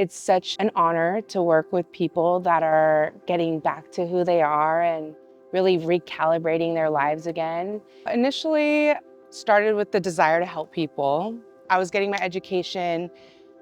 It's such an honor to work with people that are getting back to who they are and really recalibrating their lives again. Initially, started with the desire to help people. I was getting my education.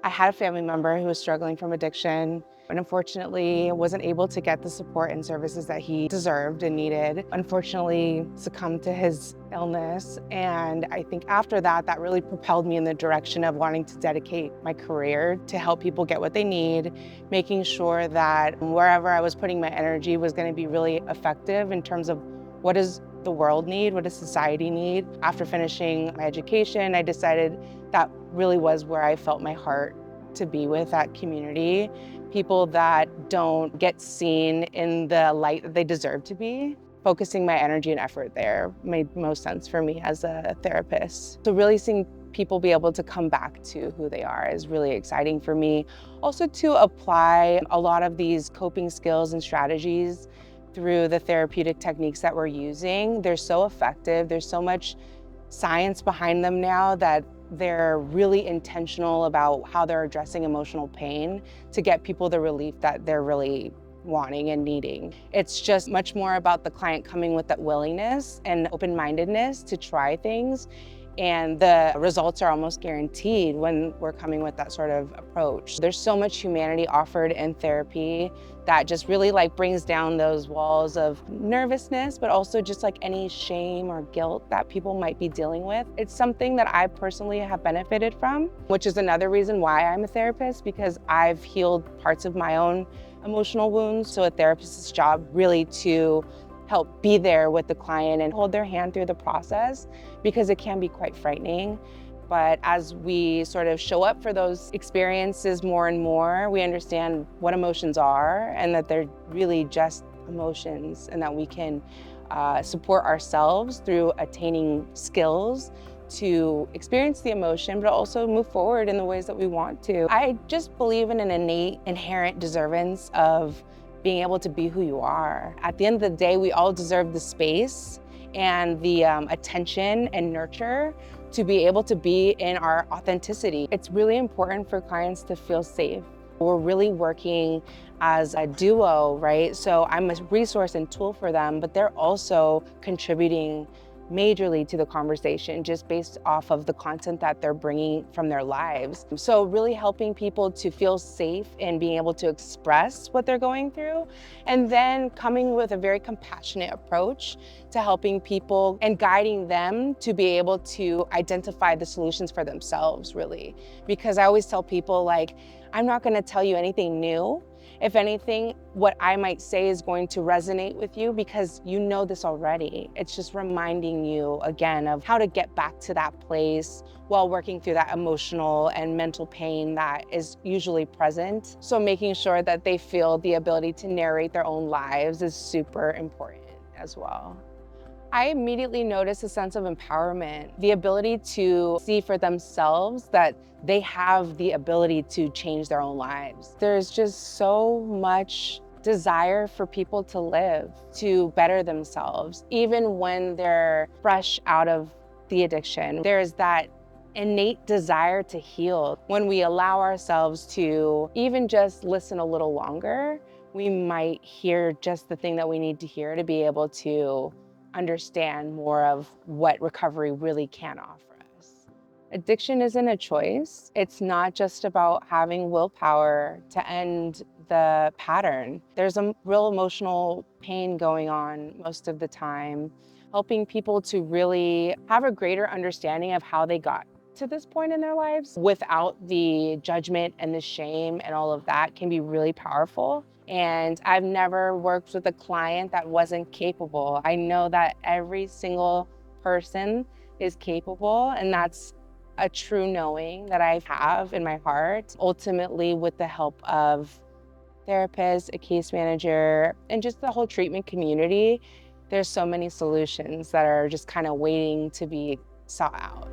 I had a family member who was struggling from addiction and unfortunately wasn't able to get the support and services that he deserved and needed. Unfortunately, succumbed to his illness. And I think after that, that really propelled me in the direction of wanting to dedicate my career to help people get what they need, making sure that wherever I was putting my energy was going to be really effective in terms of what does the world need, what does society need. After finishing my education, I decided that really was where I felt my heart to be with that community. People that don't get seen in the light that they deserve to be. Focusing my energy and effort there made most sense for me as a therapist. So really seeing people be able to come back to who they are is really exciting for me. Also to apply a lot of these coping skills and strategies through the therapeutic techniques that we're using. They're so effective. There's so much science behind them now that they're really intentional about how they're addressing emotional pain to get people the relief that they're really wanting and needing. It's just much more about the client coming with that willingness and open-mindedness to try things. And the results are almost guaranteed when we're coming with that sort of approach. There's so much humanity offered in therapy that just really brings down those walls of nervousness, but also just any shame or guilt that people might be dealing with. It's something that I personally have benefited from, which is another reason why I'm a therapist, because I've healed parts of my own emotional wounds. So a therapist's job really to help be there with the client and hold their hand through the process, because it can be quite frightening. But as we sort of show up for those experiences more and more, we understand what emotions are and that they're really just emotions, and that we can support ourselves through attaining skills to experience the emotion, but also move forward in the ways that we want to. I just believe in an innate, inherent deservance of being able to be who you are. At the end of the day, we all deserve the space and the attention and nurture to be able to be in our authenticity. It's really important for clients to feel safe. We're really working as a duo, right? So I'm a resource and tool for them, but they're also contributing majorly to the conversation just based off of the content that they're bringing from their lives. So really helping people to feel safe and being able to express what they're going through, and then coming with a very compassionate approach to helping people and guiding them to be able to identify the solutions for themselves, really. Because I always tell people, I'm not gonna tell you anything new. If anything, what I might say is going to resonate with you because you know this already. It's just reminding you again of how to get back to that place while working through that emotional and mental pain that is usually present. So making sure that they feel the ability to narrate their own lives is super important as well. I immediately noticed a sense of empowerment, the ability to see for themselves that they have the ability to change their own lives. There's just so much desire for people to live, to better themselves, even when they're fresh out of the addiction. There's that innate desire to heal. When we allow ourselves to even just listen a little longer, we might hear just the thing that we need to hear to be able to understand more of what recovery really can offer us. Addiction isn't a choice. It's not just about having willpower to end the pattern. There's a real emotional pain going on most of the time. Helping people to really have a greater understanding of how they got to this point in their lives without the judgment and the shame and all of that can be really powerful. And I've never worked with a client that wasn't capable. I know that every single person is capable, and that's a true knowing that I have in my heart. Ultimately, with the help of therapists, a case manager, and just the whole treatment community, there's so many solutions that are just kind of waiting to be sought out.